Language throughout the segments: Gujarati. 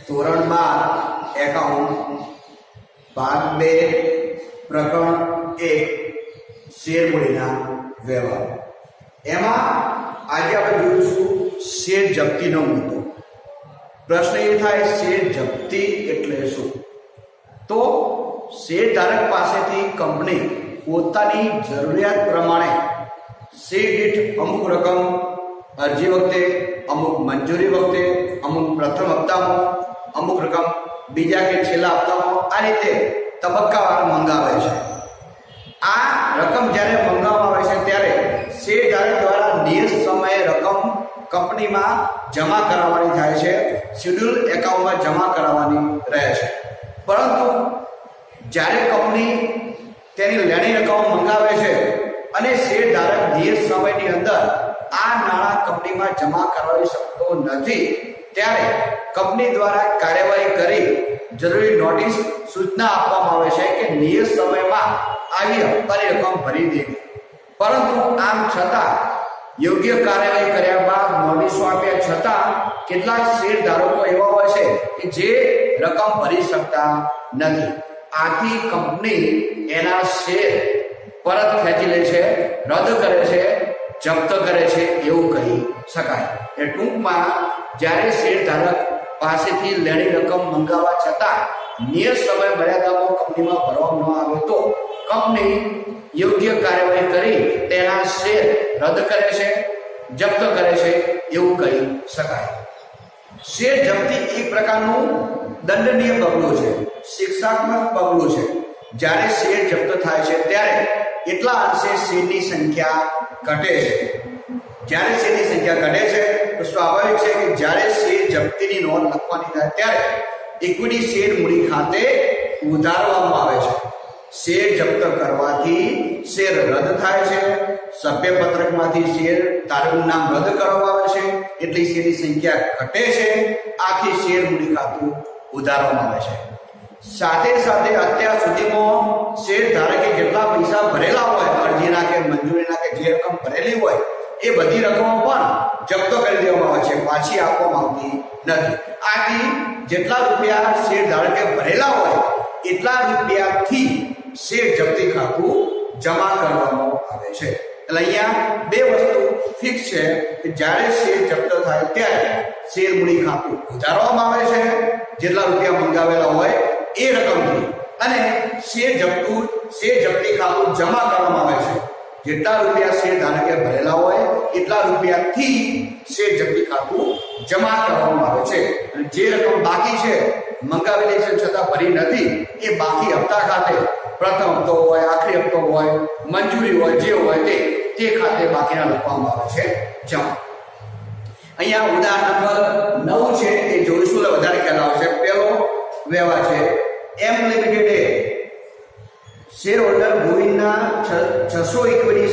ધોરણ 12 એકાઉન્ટ ભાગ 2 પ્રકરણ 1 શેરમૂડીના વ્યવહાર. એમાં આજે આપણે જોઈશું શેર જપ્તીનો મુદ્દો. પ્રશ્ન એ થાય શેર જપ્તી એટલે શું? તો શેર ધારક પાસેથી કંપની પોતાની જરૂરિયાત પ્રમાણે શેર દીઠ અમુક રકમ અરજી વખતે, અમુક મંજૂરી વખતે, અમુક પ્રથમ હપ્તામાં, અમુક રકમ બીજા કે છેલ્લા હપ્તામાં, આ રીતે તબક્કાવાર મંગાવે છે. આ રકમ જ્યારે મંગાવવામાં આવે છે ત્યારે શેર ધારક દ્વારા નિયત સમયે રકમ કંપનીમાં જમા કરાવવાની થાય છે, શેડ્યુલ એકાઉન્ટમાં જમા કરાવવાની રહે છે. પરંતુ જ્યારે કંપની તેની લેણી રકમ મંગાવે છે અને શેર ધારક નિયત સમયની અંદર આ નાણાં કંપનીમાં જમા કરાવી શકતો નથી, ત્યારે કંપની દ્વારા કાર્યવાહી કરી જરૂરી નોટિસ સૂચના આપવામાં આવે છે કે નિયત સમયમાં આવી હપ્તાની રકમ ભરી દેવી. પરંતુ આમ છતાં યોગ્ય કાર્યવાહી કર્યા બાદ નોટિસો આપ્યા છતાં કેટલાક શેર ધારકો એવા હોય છે કે જે રકમ ભરી શકતા નથી. આથી કંપની એના શેર પરત ખેંચી લે છે, રદ કરે છે, જપ્ત કરે છે એવું કહી શકાય. એ ટૂંકમાં જ્યારે શેર ધારક પાસેથી લેણી રકમ મંગાવવા છતાં નિયત સમય મર્યાદામાં કંપનીમાં ભરવામાં ન આવે તો કંપની યોગ્ય કાર્યવાહી કરી તેના શેર રદ કરે છે, જપ્ત કરે છે એવું કહી શકાય. શેર જપ્તી એક પ્રકારનું દંડનીય પગલું છે, શિક્ષાત્મક પગલું છે. જ્યારે શેર જપ્ત થાય છે ત્યારે એટલા અંશે શેરની સંખ્યા ઘટે છે. જ્યારે શેરની સંખ્યા ઘટે છે તો સ્વાભાવિક છે કે જ્યારે શેર જપ્તીની નોંધ લખવાની થાય ત્યારે ઇક્વિટી શેર મૂડી ખાતે ઉધારવામાં આવે છે. શેર જપ્ત કરવાથી શેર રદ થાય છે, સભ્યપત્રકમાંથી શેર ધારકનું નામ રદ કરવામાં આવે છે, એટલી શેરની સંખ્યા ઘટે છે. આથી શેર મૂડી ખાતું ઉધારવામાં આવે છે. સાથે સાથે અત્યાર સુધીમાં શેર ધારકે જેટલા પૈસા ભરેલા હોય, અરજીના કે મંજૂરીના કે જે રકમ ભરેલી હોય એ બધી રકમો પણ જપ્ત કરી દેવામાં આવે છે, પાછી આપવામાં આવતી નથી. આથી જેટલા રૂપિયા શેર ધારકે ભરેલા હોય એટલા રૂપિયાથી શેર જપ્તી ખાતું જમા કરવામાં આવે છે. એટલે અહીંયા બે વસ્તુ ફિક્સ છે કે જ્યારે શેર જપ્ત થાય ત્યારે શેર મૂડી ખાતું ઉધારવામાં આવે છે જેટલા રૂપિયા મંગાવેલા હોય એ રકમથી, અને શેર જપ્તી ખાતું જમા કરવામાં આવે છે જેટલા રૂપિયા શેર ધારકે ભરેલા હોય એટલા રૂપિયાથી શેર જપ્તી ખાતું જમા કરવામાં આવે છે. અને જે રકમ બાકી છે મંગાવેલી છે છતાં ભરી નથી એ બાકી હપ્તા ખાતે, પ્રથમ હપ્તો હોય, આખરી હપ્તો હોય, મંજૂરી હોય, જે હોય તે ખાતે બાકીના લખવામાં આવે છે જમા. અહીંયા ઉદાહરણ નંબર 9 છે એ જોઈશું એટલે વધારે ખ્યાલ આવશે. પહેલો વ્યવહાર છે એમ લિમિટેડે શેર હોલ્ડર ગોવિંદના 600 ઇક્વિટી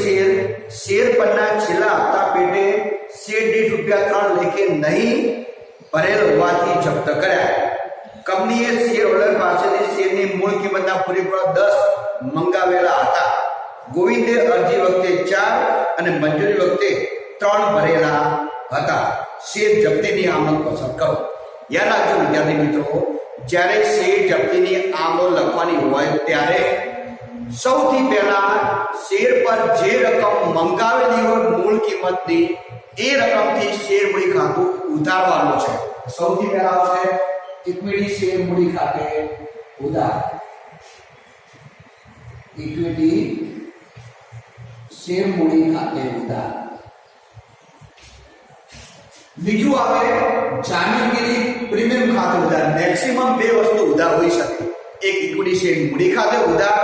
શેર પરના છેલ્લા હપ્તા પેટે શેર દીઠ ₹3 લેખે નહીં ભરેલ હોવાથી જપ્ત કર્યા. કંપનીએ શેર હોલ્ડર પાસેથી શેરની મૂળ કિંમતના પૂરેપૂરા 10 મંગાવેલા હતા. ગોવિંદે અરજી વખતે 4 અને મંજૂરી વખતે 3 ભરેલા હતા. શેર જપ્તીની આમદ પસંદ કરો. યાદ રાખજો વિદ્યાર્થી મિત્રો, જ્યારે શેર જપ્તીની આમદ લખવાની હોય ત્યારે સૌથી પહેલા શેર પર જે રકમ મંગાવેલી હોય મૂળ કિંમતની એ રકમથી શેર મૂડી ખાતું ઉધારવાનું છે. સૌથી પહેલા આવશે ઇક્વિટી શેર મૂડી ખાતે ઉધાર. ઇક્વિટી શેર મૂડી ખાતે ઉધાર. બીજું આવે જામીનગીરી પ્રીમિયમ ખાતે ઉધાર. મેક્સિમમ બે વસ્તુ ઉધાર હોઈ શકે. એક ઇક્વિટી શેર મૂડી ખાતે ઉધાર,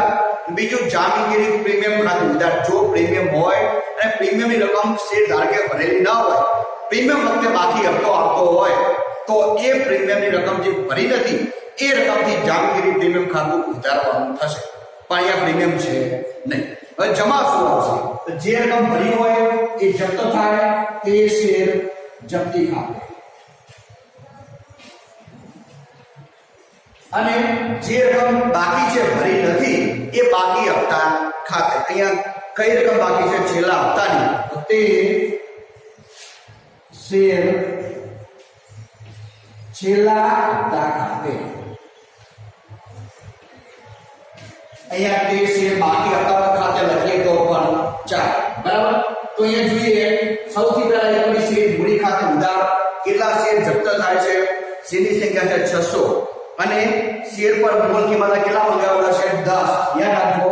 બીજું જામીનગીરી પ્રીમિયમ ખાતે ઉધાર. જો પ્રીમિયમ હોય અને પ્રીમિયમની રકમ શેર ધારકે ભરેલી ન હોય, પ્રીમિયમ વખતે બાકી હપ્તો આવતો હોય તો એ પ્રીમિયમની રકમ જે ભરી નથી એ રકમથી જામીનગીરી પ્રીમિયમ ખાતું ઉધારવાનું થશે. પણ અહીંયા પ્રીમિયમ છે નહીં. હવે જમા શું આવશે? જે રકમ ભરી હોય એ જપ્ત થાય તે શેર જપ્તી ખાતે, અને જે રકમ બાકી છે ભરી નથી એ બાકી હપ્તા ખાતે. અહીંયા કઈ રકમ બાકી છે? છેલ્લા હપ્તાની, તો તે શેર છેલ્લા હપ્તા ખાતે અહીંયા તે શેર બાકી હપ્તા ખાતે લખીએ તો પણ ચાલે, બરાબર. તો અહીંયા જોઈએ સૌથી પહેલા ઇક્વિટી શેર મૂડી ખાતે ઉધાર કેટલા શેર જપ્ત થાય છે, શેરની સંખ્યા છે 600 અને શેર પર મૂળ કિંમત કેટલા મંગાવેલા છે 10. યાદ રાખજો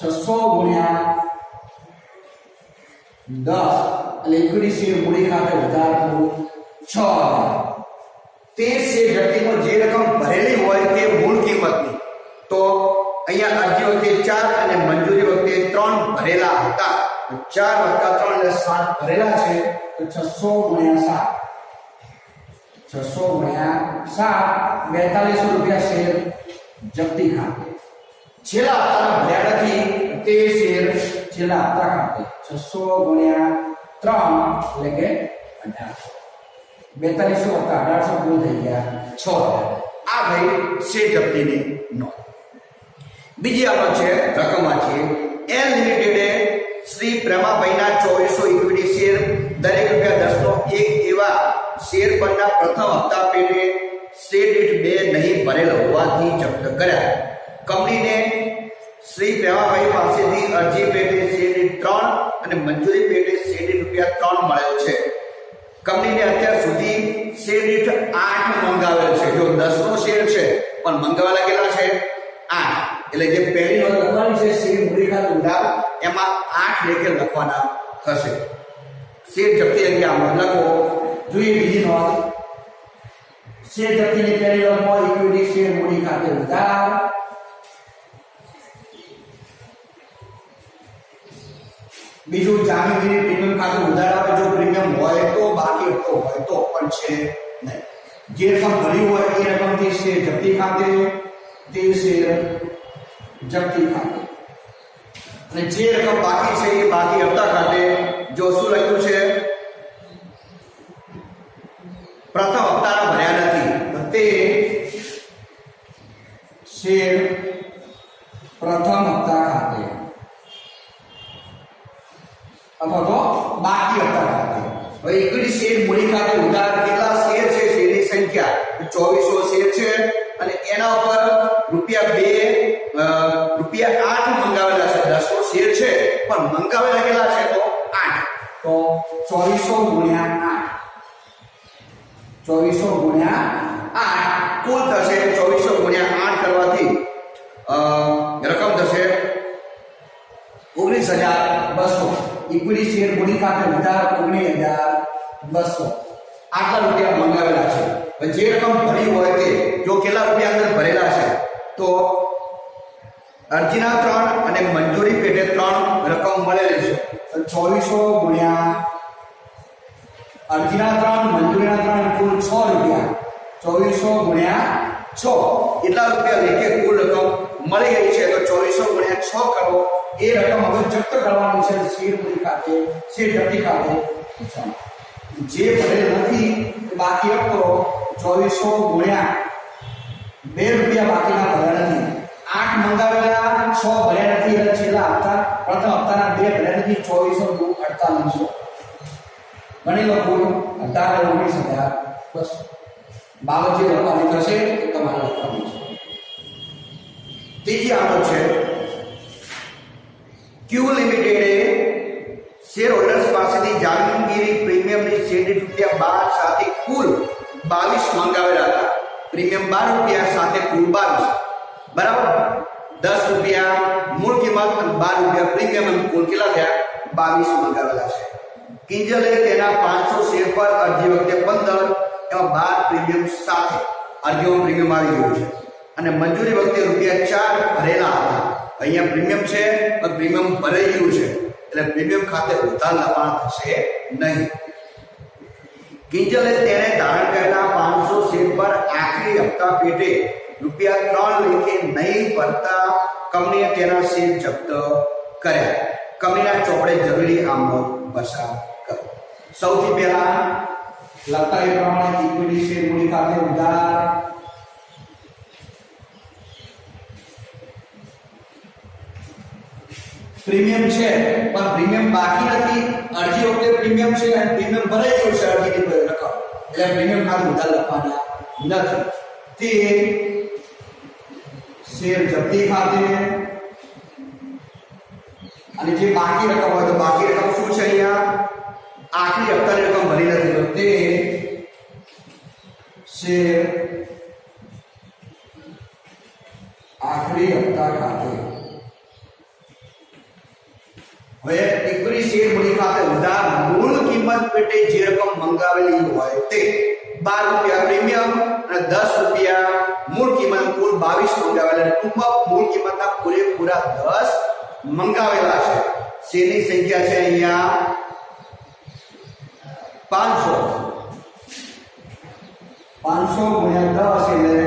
600 ગુણ્યા 10 એટલે ઇક્વિટી શેર મૂડી ખાતે ઉધાર 6. તે શેર જપ્તીમાં જે રકમ ભરેલી હોય તે મૂળ કિંમતની, તો અહીંયા અરજી વખતે 4 અને મંજૂરી વખતે 3 ભરેલા હતા. 4 + 3 એટલે 7 ભરેલા છે, તો 600 ગુણ્યા 7 600 ગુણ્યા 7 4200 રૂપિયા શેર જપ્તી ખાતે. છેલ્લા હપ્તાના ભર્યા નથી તે શેર છેલ્લા હપ્તા ખાતે 600 ગુણ્યા 3 એટલે કે 1800 4200 હતા 1800 કુલ થઈ ગયા 6000. આ ભાઈ શેર જપ્તીની નોંધ. બીજી આપણો છે રકમ વાંચીએ. એલ લિમિટેડે શ્રી પ્રેમાભાઈના 2400 ઇક્વિટી શેર દરેક ₹10 નો એક એવા શેર પરના પ્રથમ હપ્તા પેટે શેર દીઠ 2 નહીં ભરેલ હોવાથી જપ્ત કર્યા. કંપનીને શ્રી પ્રેમાભાઈ પાસેથી અરજી પેટે શેર દીઠ 3 અને મંજૂરી પેટે શેર દીઠ ₹3 મળેલ છે. કંપનીને અત્યાર સુધી શેર દીઠ 8 મંગાવેલ છે. જો 10 નો શેર છે પણ મંગાવેલા કેટલા છે 8. એટલે જે પહેલી નોંધ લખવાની છે શેર મૂડી ખાતે ઉધાર એમાં 8 લેખે લખવાના થશે. શેર જપ્તી અંગે આમાં લખો. જોઈએ બીજી નોંધ. શેર જપ્તીની પહેલી નોંધમાં ઇક્વિટી શેર મૂડી ખાતે ઉધાર બીજું જામીનગીરી પ્રીમિયમ ખાતે ઉધાર આપે. જો પ્રીમિયમ હોય તો બાકી હપ્તો હોય તો પણ છે નહીં. જે રકમ ભરી હોય એ રકમથી શેર જપ્તી ખાતે તે શેર જપ્તી ખાતે અને જે રકમ બાકી છે એ બાકી હપ્તા ખાતે. જો શું લખ્યું છે પ્રથમ હપ્તાના ભર્યા નથી તો તે શેર પ્રથમ હપ્તા ખાતે અથવા તો બાકી હપ્તા ખાતે. હવે ઇક્વિટી શેર મૂડી ખાતે ઉધાર કેટલા શેર છે શેરની સંખ્યા 2400 શેર છે અને એના ઉપર રૂપિયા 8 મંગાવેલા છે. 10 નો શેર છે પણ મંગાવેલા કેટલા છે તો 8. તો 2400 ગુણ્યા 8 2400 ગુણ્યા 8 કુલ થશે. 2400 ગુણ્યા 8 કરવાથી રકમ થશે 19200. ઇક્વિટી શેર મૂડી ખાતે ઉધાર 19200 આટલા રૂપિયા મંગાવેલા છે. જે રકમ ભરી હોય તે જો કેટલા રૂપિયા અંદર ભરેલા છે તો અરજીના 3 અને મંજૂરી પેટે 3 રકમ મળેલી છે. 2400 ગુણ્યા અરજીના 3 મંજૂરીના 3 કુલ 6 રૂપિયા. 2400 ગુણ્યા 6 એટલા રૂપિયા લેખે કુલ રકમ મળી ગઈ છે. તો 2400 ગુણ્યા 6 કરો. એ રકમ હવે જપ્ત કરવાની છે શેર મૂડી ખાતે શેર જપ્તી ખાતે. જે ભરેલ નથી બાકી હપ્તો 2400 ગુણ્યા 2 રૂપિયા બાકીના ભર્યા નથી. 8 મંગાવેલા 6 ભર્યા નથી એટલે છેલ્લા હપ્તા પ્રથમ હપ્તાના 2 ભર્યા નથી. 2400 ગણી લો કુલ 18,19,000 બાબત જે લખવાની થશે એ તમારે લખવાની છે. ત્રીજી આનો છે ક્યુ લિમિટેડે શેર હોલ્ડર્સ પાસેથી જામીનગીરી પ્રીમિયમની શેર દીઠ ₹12 સાથે કુલ 22 મંગાવેલા હતા. પ્રીમિયમ 12 રૂપિયા સાથે કુલ 22 બરાબર. 10 રૂપિયા મૂળ કિંમત અને 12 રૂપિયા પ્રીમિયમ અને કુલ કેટલા થયા 22 મંગાવેલા છે. કિંજલે તેના 500 શેર પર અરજી વખતે 15 એમાં 12 પ્રીમિયમ સાથે અરજીમાં પ્રીમિયમ આવી ગયું છે અને મંજૂરી વખતે ₹4 ભરેલા હતા. અહીંયા પ્રીમિયમ છે પણ પ્રીમિયમ ભરાઈ ગયું છે એટલે પ્રીમિયમ ખાતે ઉધાર લખાણ થશે નહીં. કિંજલે તેને ધારણ કરેલા 500 શેર પર આખરી હપ્તા પેટે ₹3 લેખે નહીં ભરતા કંપનીએ તેના શેર જપ્ત કર્યા. કંપનીના ચોપડે જરૂરી આમનો પસાર કરો. સૌથી પહેલા લખતા એ પ્રમાણે ઇક્વિટી શેર મૂડી ખાતે ઉધાર પ્રીમિયમ છે પણ પ્રીમિયમ બાકી નથી. અરજી વખતે પ્રીમિયમ છે અને પ્રીમિયમ ભરાઈ ગયું છે અરજીની રકમ એટલે પ્રીમિયમ ખાતે ઉધાર લખવાના નથી તે શેર જપ્તી ખાતે અને જે બાકી રકમ હોય તો બાકી રકમ શું છે અહીંયા આખરી હપ્તાની રકમ ભરી નથી તો તે શેર આખરી હપ્તા ખાતે હવે ઇક્વિટી શેર મૂડી ખાતે ઉધાર મૂળ કિંમત પેટે જે રકમ મંગાવેલી હોય તે 12 રૂપિયા પ્રીમિયમ અને 10 રૂપિયા મૂળ કિંમત કુલ 22 મંગાવેલા ટૂંકમાં મૂળ કિંમતના પૂરેપૂરા 10 મંગાવેલા છે શેરની સંખ્યા છે અહીંયા 500 ગુણ્યા 10 એટલે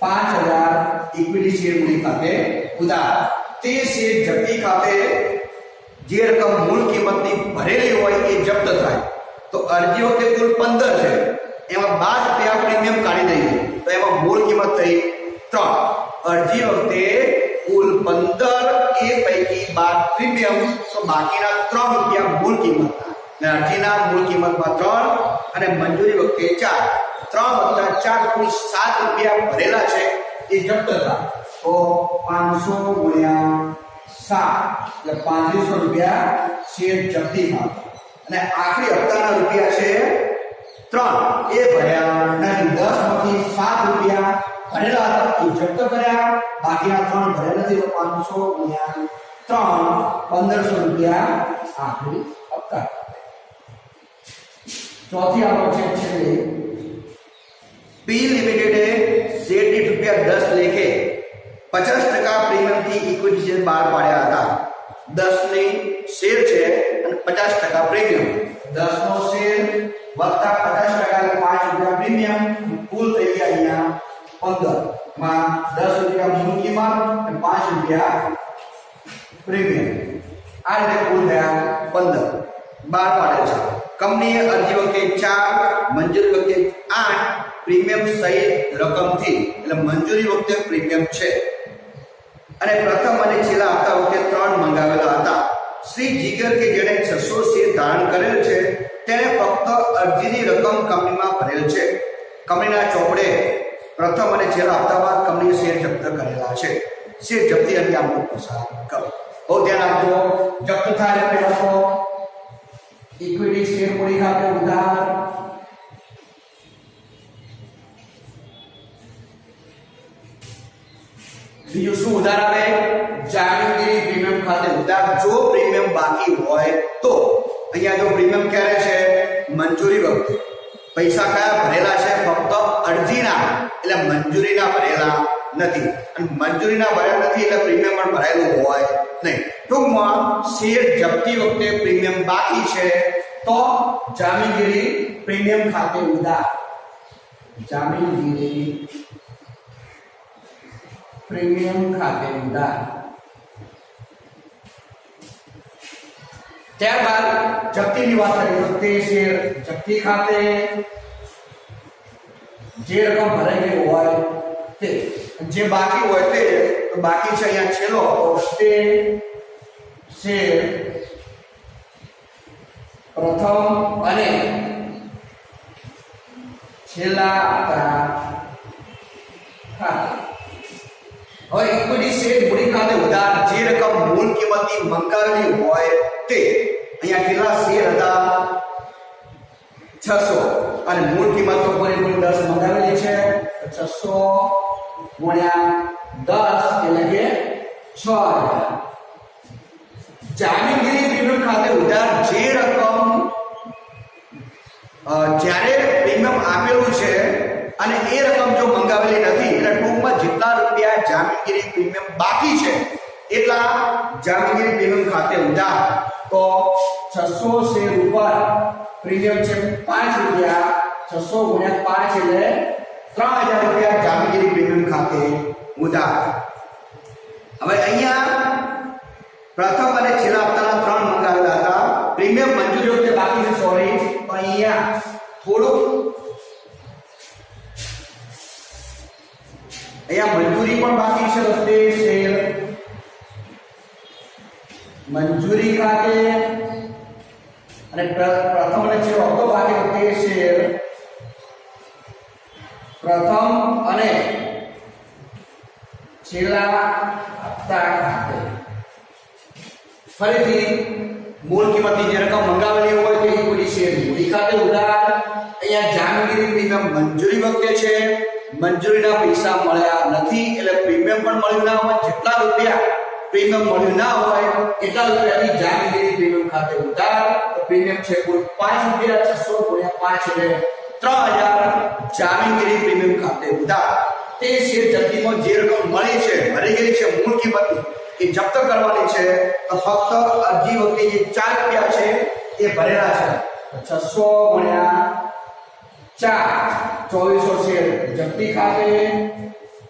5000 ઇક્વિટી શેર મૂડી ખાતે ઉધાર તે શેર જપ્તી ખાતે જે રકમ મૂળ કિંમતની ભરેલી હોય એ જપ્ત થાય તો અરજી વખતે કુલ 15 છે એમાં 12 રૂપિયા પ્રીમિયમ કાઢી દઈએ તો એમાં મૂળ કિંમત થઈ 3 અરજી વખતે કુલ 15 એ પૈકી 12 પ્રીમિયમ તો બાકીના 3 રૂપિયા મૂળ કિંમતના અને અરજીના મૂળ કિંમતમાં 3 અને મંજૂરી વખતે 4 3 + 4 કુલ 7 રૂપિયા ભરેલા છે એ જપ્ત થાય તો 500 ગુણ્યા 7 એટલે 3500 રૂપિયા શેર જપ્તી ખાતે અને આખરી હપ્તાના રૂપિયા છે 3 એ ભર્યા નથી 10 માંથી 7 રૂપિયા ભરેલા હતા એ જપ્ત કર્યા બાકીના 3 ભર્યા નથી તો 500 ગુણ્યા 3 1500 રૂપિયા આખરી હપ્તા ચોથી આવક છે પી લિમિટેડે શેર દીઠ રૂપિયા 10 લેખે 50% પ્રીમિયમથી ઇક્વિટી શેર બહાર પાડ્યા હતા 10 ની શેર છે અને 50% પ્રીમિયમ 10 નો શેર વત્તા 50% એટલે 5 રૂપિયા પ્રીમિયમ કુલ થઈ ગયા અહીંયા 15 માં 10 રૂપિયા મૂળ કિંમત અને 5 રૂપિયા પ્રીમિયમ આ રીતે કુલ થયા 15 બહાર પાડે છે કંપનીએ અરજી વખતે 4 મંજૂરી વખતે 8 પ્રીમિયમ સહિત રકમથી એટલે મંજૂરી વખતે પ્રીમિયમ છે અને પ્રથમ અને છેલ્લા હપ્તા વખતે 3 મંગાવેલા હતા શ્રી જીગર કે જેણે 600 શેર ધારણ કરેલ છે તેને ફક્ત અરજીની રકમ કંપનીમાં ભરેલ છે કંપનીના ચોપડે પ્રથમ અને છેલ્લા હપ્તા બાદ કંપનીએ શેર જપ્ત કરેલા છે શેર જપ્તી અંગે આપણે પસાર કરો બહુ ધ્યાન આપજો જપ્ત થાય પહેલા તો ઇક્વિટી શેર મૂડી ખાતે ઉધાર બીજું શું ઉધાર આવે જામીનગીરી પ્રીમિયમ ખાતે ઉધાર જો પ્રીમિયમ બાકી હોય તો અહીંયા જો પ્રીમિયમ ક્યારે છે મંજૂરી વખતે પૈસા કયા ભરેલા છે ફક્ત અરજીના એટલે મંજૂરીના ભરેલા નથી અને મંજૂરીના ભરેલા નથી એટલે પ્રીમિયમ પણ ભરાયેલું હોય નહીં ટૂંકમાં શેર જપ્તી વખતે પ્રીમિયમ બાકી છે તો જામીનગીરી પ્રીમિયમ ખાતે ઉધાર જામીનગીરી પ્રીમિયમ ખાતે ઉધાર ત્યારબાદ જપ્તીની વાત કરીએ તો તે શેર જપ્તી ખાતે જે રકમ ભરાઈ ગઈ હોય તે જે બાકી હોય તે તો બાકી છે અહીંયા છેલ્લો તે શેર પ્રથમ અને છેલ્લા હપ્તા ખાતે હવે ઇક્વિટી શેર મૂડી ખાતે ઉધાર જે રકમ મૂળ કિંમતની મંગાવેલી હોય તે અહીંયા કેટલા શેર હતા 600 અને મૂળ કિંમત તો પૂરેપૂરી 10 મંગાવેલી છે 600 ગુણ્યા 10 એટલે કે 6000 જામીનગીરી પ્રીમિયમ ખાતે ઉધાર જે રકમ જ્યારે પ્રીમિયમ આપેલું છે અને એ રકમ જો મંગાવેલી નથી એટલે ટૂંકમાં જેટલા રૂપિયા જામીનગીરી પ્રીમિયમ બાકી છે એટલા જામીનગીરી પ્રીમિયમ ખાતે ઉધાર તો 600 શેર ઉપર પ્રીમિયમ છે 5 રૂપિયા 600 ગુણ્યા 5 એટલે 3000 રૂપિયા જામીનગીરી પ્રીમિયમ ખાતે ઉધાર હવે અહીંયા પ્રથમ અને છેલ્લા હપ્તાના 3 મંગાવેલા હતા પ્રીમિયમ મંજૂરી વખતે બાકી છે સોરી તો અહીંયા થોડું અહીંયા મંજૂરી પણ બાકી છે વખતે શેર મંજૂરી ખાતે અને પ્રથમ અને છેલ્લો હપ્તો બાકી વખતે શેર પ્રથમ અને છેલ્લા હપ્તા ખાતે ફરીથી મૂળ કિંમતની જે રકમ મંગાવેલી હોય તે ઇક્વિટી શેર મૂડી ખાતે ઉધાર. અહીંયા જામીનગીરી પ્રીમિયમ મંજૂરી વખતે છે, મંજૂરીના પૈસા મળ્યા નથી એટલે પ્રીમિયમ પણ મળ્યું ના હોય. જેટલા રૂપિયા પ્રીમિયમ મળ્યું ના હોય એટલા રૂપિયાથી જામીનગીરી પ્રીમિયમ ખાતે ઉધાર. તો પ્રીમિયમ છે કુલ 5 રૂપિયા, 600 × 5 એટલે 3000 જામીનગીરી પ્રીમિયમ ખાતે ઉધાર. તે શેર જપ્તીમાં જે રકમ મળી છે, મળી ગઈ છે મૂળ કિંમતની, એ જપ્ત કરવાની છે. તો ફક્ત અરજી વખતે જે 4 રૂપિયા છે એ ભરેલા છે. 600 × 4 2400 શેર જપ્તી ખાતે.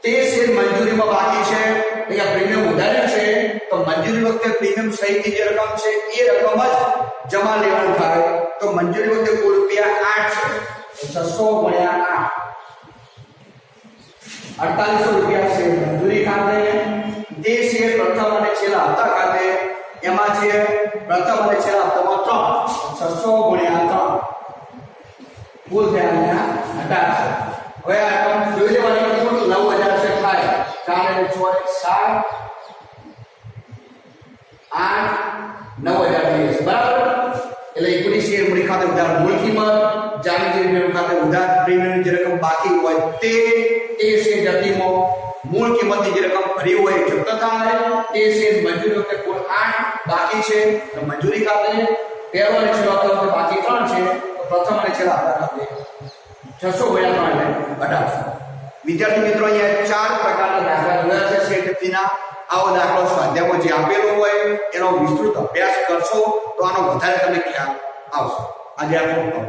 તે શેર મંજૂરીમાં બાકી છે, અહીંયા પ્રીમિયમ ઉધાર્યું છે, તો મંજૂરી વખતે પ્રીમિયમ સહિતની જે રકમ છે એ રકમ જ જમા લેવાનું થાય. તો મંજૂરી વખતે કુલ રૂપિયા 8 છે. 600 × 8 4800 રૂપિયા છે મંજૂરી ખાતે. તે શેર પ્રથમ અને છેલ્લા હપ્તા ખાતે, એમાં છે પ્રથમ અને છેલ્લા હપ્તામાં 3 600 × 3 કુલ થયા 1800. હવે આ રકમ જોઈ લેવાની કુલ 9000 છે થાય. 4 × 6 = 7 8 9000 થઈ જશે બરાબર. એટલે ઇક્વિટી શેર મૂડી ખાતે ઉધાર મૂળ કિંમત, જામીનગીરી પ્રીમિયમ ખાતે ઉધાર પ્રીમિયમ જે રકમ બાકી હોય તે શેર જપ્તીમાં મૂળ કિંમતની જે રકમ ભરી હોય જપ્ત થાય. તે શેર મંજૂરી વખતે કુલ 8 બાકી છે, તો મંજૂરી ખાતે પહેલો અને છેલ્લો હપ્તા બાકી 3 છે, તો પ્રથમ અને છેલ્લા હપ્તા ખાતે 600 × 3 એટલે 1800. વિદ્યાર્થી મિત્રો, અહીંયા 4 પ્રકારના દાખલા જોયા છે શેર જપ્તીના. આવો દાખલો સ્વાધ્યાયમાં જે આપેલો હોય એનો વિસ્તૃત અભ્યાસ કરશો તો આનો વધારે તમને ખ્યાલ આવશે. આજે આટલું.